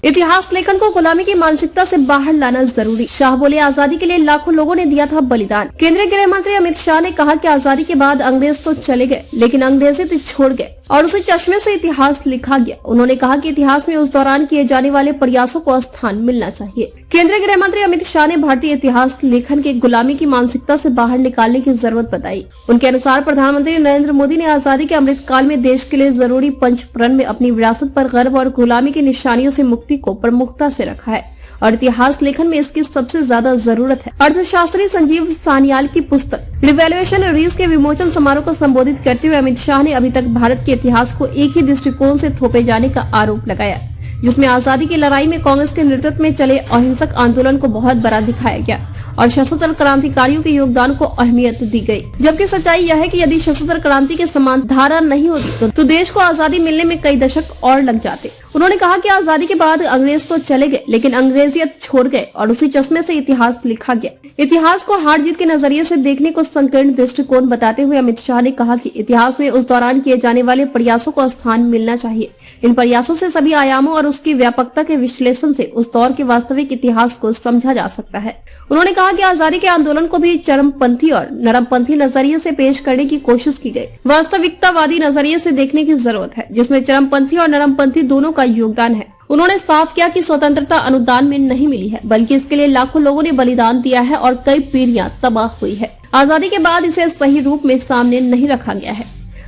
इतिहास लेखन को गुलामी की मानसिकता से बाहर लाना जरूरी। शाह बोले, आजादी के लिए लाखों लोगों ने दिया था बलिदान। केंद्रीय गृह मंत्री अमित शाह ने कहा कि आजादी के बाद अंग्रेज तो चले गए, लेकिन अंग्रेजी तो छोड़ गए और उसी चश्मे से इतिहास लिखा गया। उन्होंने कहा कि इतिहास में उस दौरान किए जाने वाले प्रयासों को स्थान मिलना चाहिए। केंद्रीय गृह मंत्री अमित शाह ने भारतीय इतिहास लेखन के गुलामी की मानसिकता से बाहर निकालने की जरूरत बताई। उनके अनुसार प्रधानमंत्री नरेंद्र मोदी ने आजादी के अमृत काल में देश के लिए जरूरी पंचप्रण में अपनी विरासत पर गर्व और गुलामी की निशानियों से मुक्ति को प्रमुखता से रखा है और इतिहास लेखन में इसकी सबसे ज्यादा जरूरत है। अर्थशास्त्री संजीव सान्याल की पुस्तक रिवैल्यूएशन रीज के विमोचन समारोह को संबोधित करते हुए अमित शाह ने अभी तक भारत के इतिहास को एक ही दृष्टिकोण से थोपे जाने का आरोप लगाया, जिसमें आजादी की लड़ाई में कांग्रेस के नेतृत्व में चले अहिंसक आंदोलन को बहुत बड़ा दिखाया गया और सशस्त्र क्रांतिकारियों के योगदान को अहमियत दी गई। जबकि सच्चाई यह है कि यदि सशस्त्र क्रांति के समान धारा नहीं होती तो देश को आजादी मिलने में कई दशक और लग जाते। उन्होंने कहा कि आजादी के बाद अंग्रेज तो चले गए, लेकिन अंग्रेजियत छोड़ गए और उसी चश्मे से इतिहास लिखा गया। इतिहास को हार जीत के नजरिए से देखने को संकीर्ण दृष्टिकोण बताते हुए अमित शाह ने कहा कि इतिहास में उस दौरान किए जाने वाले प्रयासों को स्थान मिलना चाहिए। इन प्रयासों से सभी आयामों और उसकी व्यापकता के विश्लेषण से उस दौर के वास्तविक इतिहास को समझा जा सकता है। उन्होंने कहा कि आजादी के आंदोलन को भी चरमपंथी और नरमपंथी नजरिए से पेश करने की कोशिश की गई। वास्तविकतावादी नजरिए से देखने की जरूरत है, जिसमें चरमपंथी और नरमपंथी दोनों का योगदान है। उन्होंने साफ किया कि स्वतंत्रता अनुदान में नहीं मिली है, बल्कि इसके लिए लाखों लोगों ने बलिदान दिया है और कई पीढ़ियां तबाह हुई है। आजादी के बाद इसे सही रूप में सामने नहीं रखा गया है।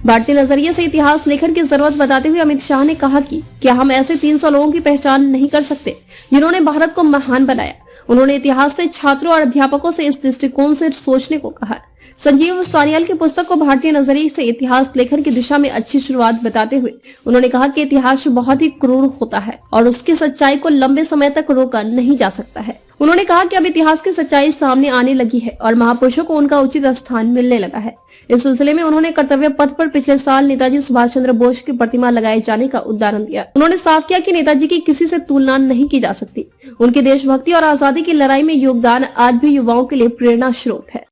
भारतीय नजरिए से इतिहास लेखन की जरूरत बताते हुए अमित शाह ने कहा कि क्या हम ऐसे 300 लोगों की पहचान नहीं कर सकते जिन्होंने भारत को महान बनाया। उन्होंने इतिहास से छात्रों और अध्यापकों से इस दृष्टिकोण से सोचने को कहा। संजीव सान्याल की पुस्तक को भारतीय नजरिए से इतिहास लेखन की दिशा में अच्छी शुरुआत बताते हुए उन्होंने कहा कि इतिहास बहुत ही क्रूर होता है और उसकी सच्चाई को लंबे समय तक रोका नहीं जा सकता है। उन्होंने कहा कि अब इतिहास की सच्चाई सामने आने लगी है और महापुरुषों को उनका उचित स्थान मिलने लगा है। इस सिलसिले में उन्होंने कर्तव्य पथ पर पिछले साल नेताजी सुभाष चंद्र बोस की प्रतिमा लगाए जाने का उदाहरण दिया। उन्होंने साफ किया कि नेताजी की किसी से तुलना नहीं की जा सकती। उनकी देशभक्ति और आजादी की लड़ाई में योगदान आज भी युवाओं के लिए प्रेरणा स्रोत है।